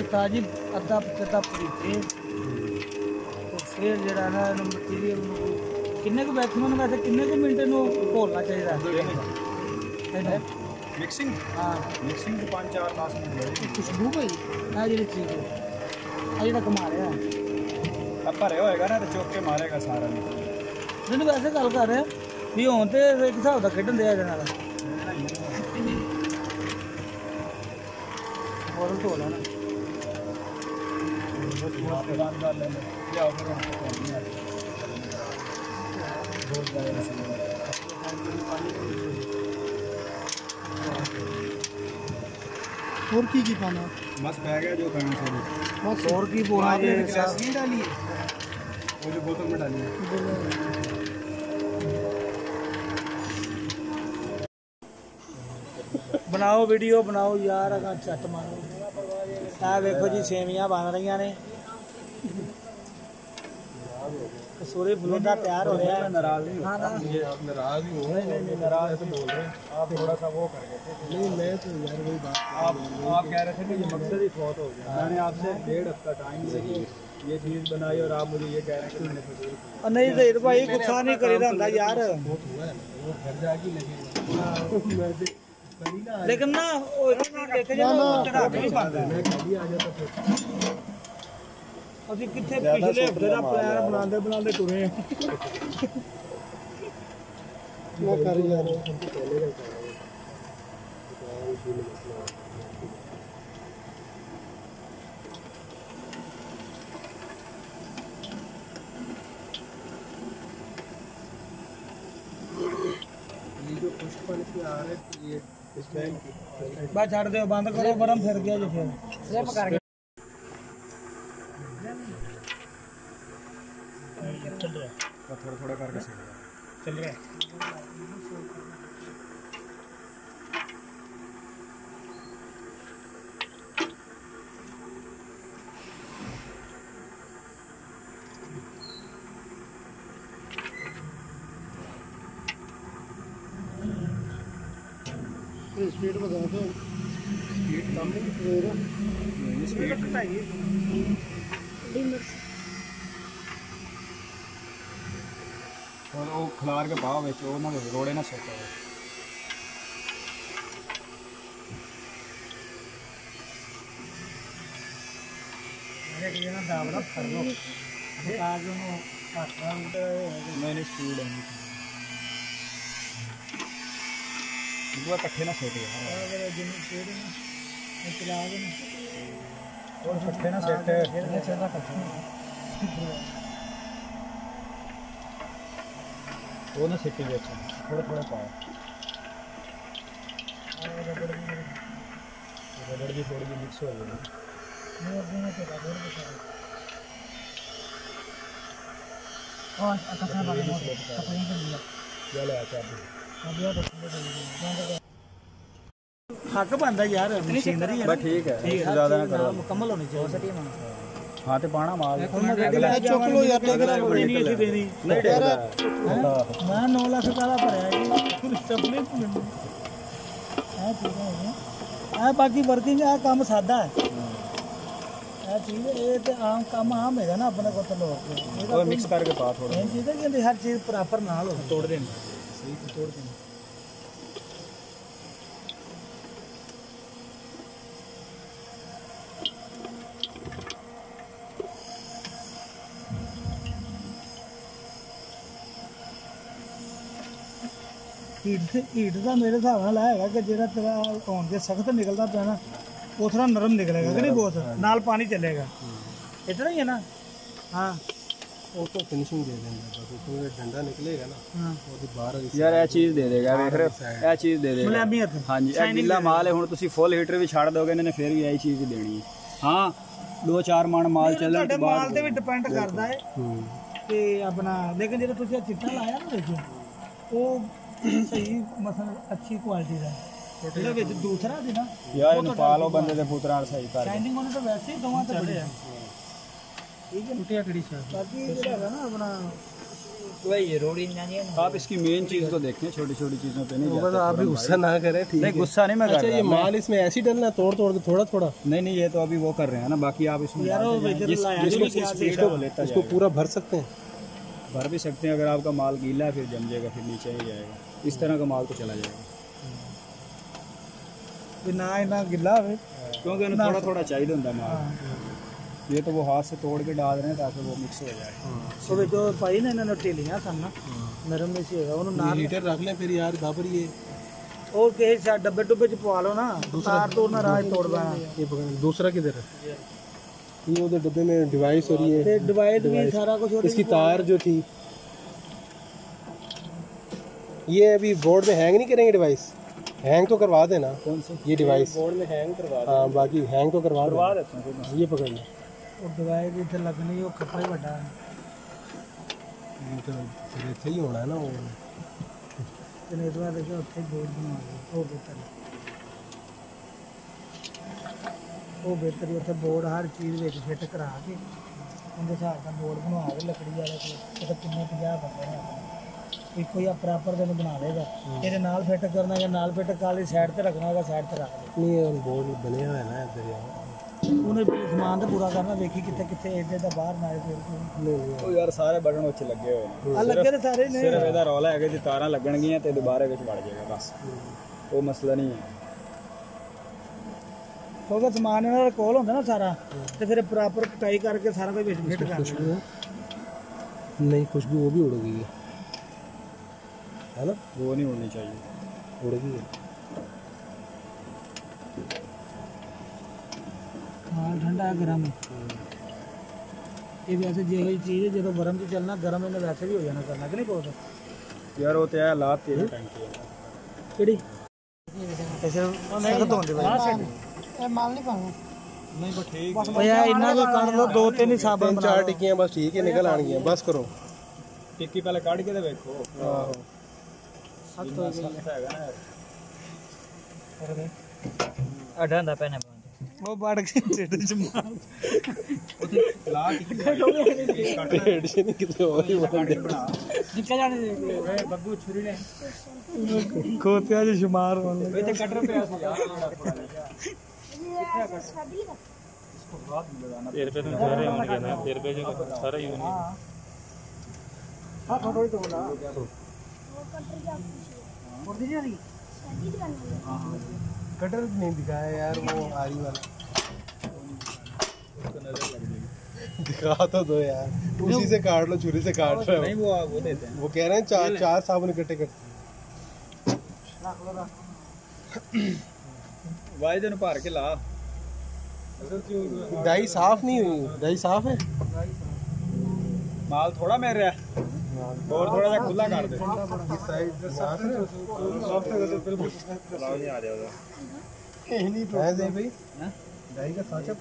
ताजी अद्धा पचद्धा परीते तो फिर जरा ना मटीरियल किन्ने को मैक्सिमम वैसे किन्ने को मिनट नूं घोलना चाहिए मिक्सिंग हाँ मिक्सिंग 5-4-10 मिनट खुशबू कोई आ जी चीज़ आ जो कमा रहा अब भरे होएगा ना तो चौक के मारेगा सारा नहीं वैसे गल कर रहे भी हों तो एक हिसाब का खेडन दिया जाना मॉडल तो होना ना और की पाना बस बैग है जो करना चाहिए बस और की बोला ये नहीं डाली है वो जो बोतल में डाली है बनाओ वीडियो बनाओ यार अगर चट मारो देखो जी सेवियां बन रही ने कसूरी फलूदा तैयार हो रहा है नाराज नहीं नाराज ही हो नहीं नाराज तो बोल रहे हैं आप थोड़ा सा वो कर गए नहीं मैं तो यार वही बात आप कह रहे थे कि ये मकसद ही फौत हो गया मैंने आपसे 1.5 हफ्ता टाइम लिया ये चीज़ बनाई और आप मुझे ये कह रहे हैं कि मैंने फजूल नहीं ज़हीर भाई गुस्सा नहीं करीदा होंदा यार घर जाके लगेगा लेकिन ना देखे ਅਸੀਂ ਕਿੱਥੇ ਪਿਛਲੇ ਹਫਤੇ ਦਾ ਪਲਾਨ ਬਣਾਉਂਦੇ ਬਣਾਉਂਦੇ ਟੁਰੇ ਉਹ ਕਰ ਯਾਰ ये जो खुश्क पानी से आ रहे ये इस टाइम की बस छड़ दो बंद करो बरम फिर गया जी फिर सिम कर थोड़ा थोड़ा करके चल रहा है स्पीड बता दो स्पीड कम नहीं स्पीड घटाइए और वो खिलार के पाव में ना रोड़े ना सोता है मैंने स्पीड है कट्ठे ना सोते और कट्ठे ना सेट वो ना सिटी भी अच्छा थोड़ा थोड़ा पाओ रबड़ भी थोड़ी भी मिक्स हो गई हक बनता यार मशीनरी है ठीक है ज़्यादा ना करो मुकम्मल होनी चाहिए हाँ तो पाना माल चुक लो यार नहीं देनी मैं 9 लाख का भरया जी बाकी वर्किंग है काम सादा है चीज़ ये तो आम काम आम है ना अपने को तो लोग मिक्स करके पा थोड़ा चीज़ है कि हर चीज़ प्रॉपर ना हो तोड़ देना सही तो तोड़ देना हीट का मेरे हिसाब नाल है कि जो तेरा आउन के सख्त निकलता पे ना वो थोड़ा नरम निकलेगा कि नहीं बहुत नाल पानी चलेगा इतना ही है ना हाँ वो तो फिनिशिंग दे देंगे डंडा निकलेगा ना हाँ यार ये चीज़ दे देगा देख रहे हो ये चीज़ दे देगा हाँ जी ये गिला माल है हुण तुसीं फुल हीटर भी छाड़ दोगे इन्होंने फिर भी यही चीज़ देनी है हाँ 2-4 मण माल चलने के बाद माल ते भी डिपेंड करता है कि अपना लेकिन जो तुसीं चिट्टा लाया ना देखो वो सही मसलन अच्छी क्वालिटी का दूसरा थी ना यार पालो बंदे दे पुत्रा सही कर शाइनिंग होने तो वैसे ही दोवां ते बड़े ठीक है टूटिया कड़ी बाकी जो है ना अपना आप इसकी मेन चीज़ तो देखें, छोटी छोटी चीज़ों पे नहीं जाते। आप भी गुस्सा ना करें, ठीक है? गुस्सा नहीं मैं कर अच्छा, रहा। ये माल इसमें ऐसे ही डलना, तोड़ तोड़ के थोड़ा थोड़ा? नहीं, ये तो अभी वो कर रहे हैं ना, बाकी आप इसमें इसको पूरा भर सकते हैं? भर भी सकते हैं, अगर आपका माल गीला है फिर जम जाएगा, फिर नीचे ही जाएगा। इस तरह का माल तो चला जाएगा, ना इतना गिला हो क्योंकि उन्हें थोड़ा थोड़ा चाहिए होता है माल। ये तो वो हाथ से तोड़ के डाल रहे हैं ताकि वो मिक्स हो जाए। तो जो पाई ना इन्होंने टेलियां करना नरम में से होगा उन्होंने हीटर रख लें फिर यार, बाबर ये और के डब्बे डुब्बे च पवा लो ना, तार तोड़ना राज तोड़ पाना। ये पकड़, दूसरा किधर है? ये उधर डब्बे में डिवाइस हो रही है, डिवाइड भी सारा कुछ। इसकी तार जो थी, ये अभी बोर्ड में हैंग नहीं करेंगे? डिवाइस हैंग तो करवा देना। कौन से? ये डिवाइस बोर्ड में हैंग करवा हाँ, बाकी हैंग तो करवा देते हैं। ये पकड़ लें। और डिवाइड इधर लगनी वो कपड़े बड़ा है, तो फिर इतना ही होना है ना वो। जनेतवा देखो उत्थे बोर्ड बना लो, वो बेहतर है, वो बेहतर है। उत्थे बोर्ड हर चीज़ विच फिट करा के उनके हिसाब का बोर्ड बनवा के लकड़ी वाले को, तो किन्ने 50 बंदे ने कोई प्रॉपर दिन बना लेगा। ये नाल फिट करना है, नाल फिट कर साइड ते रखना है, साइड ते रख दे। नहीं बोर्ड बने हुए हैं ना इधर यार, उन्हें समान तो पूरा करना, देखी कितने कितने इधर का बाहर ना आए। ओ यार सारे बटन अच्छे लगे हुए हैं, लगे ने सारे ने, सिर्फ ਇਹਦਾ ਰੌਲਾ ਹੈ ਕਿ ਤਾਰਾਂ ਲੱਗਣਗੀਆਂ ਤੇ ਦੁਬਾਰੇ ਵਿੱਚ ਵੜ ਜਾਏਗਾ, ਬਸ ਉਹ ਮਸਲਾ ਨਹੀਂ ਹੈ। क्योंकि समान इन्होंने कोल होंगे ना सारा, तो फिर प्रॉपर कटाई करके सारा कोई फिट कर खुशबू नहीं, खुशबू वो भी उड़ गई है ना? वो नहीं उड़नी चाहिए, उड़ गई है। माल ठंडा है, गर्म है। ये वैसे जो चीज़ है जो गर्म से चलना, गर्म इन्हें वैसे भी हो जाना करना कि नहीं बहुत यार वो तो है लात तेरी टंकी है किड़ी ऐसे सख्त होंदे भाई ए माल नहीं पाना नहीं, बस ठीक ओ यार इन्ना भी कर लो, 2-3 ही साबन तीन चार टिक्कियां बस ठीक है, निकल आनी बस करो। टिक्की पहले काट के तो देखो। आहो सख्त हो गई है अडांदा पहने वो बढ़ के टेढ़ से मार पेट से नहीं कितने और ही बंदे निकल जाने दे बग्गू छुरी ने खोतिया जी शुमार वाले वे तो कटर पे आ तेरे पे तो सारे होंगे ना, तेरे पे जो सारे ही होंगे। हां थोड़ी तो बोला और दी जा रही कटर नहीं दिखाया यार, वो आरी वाला दिखा तो दो यार, उसी से काट लो, छुरी से काट रहे नहीं, हो। वो देते हैं, वो कह रहे हैं चार साबुन इकट्ठे करते वाई दिन भर के ला। दाई साफ नहीं हुई, दाई साफ है, माल थोड़ा मेर रहा है और थोड़ा सा खुला कर दे। भाई दाई का साचा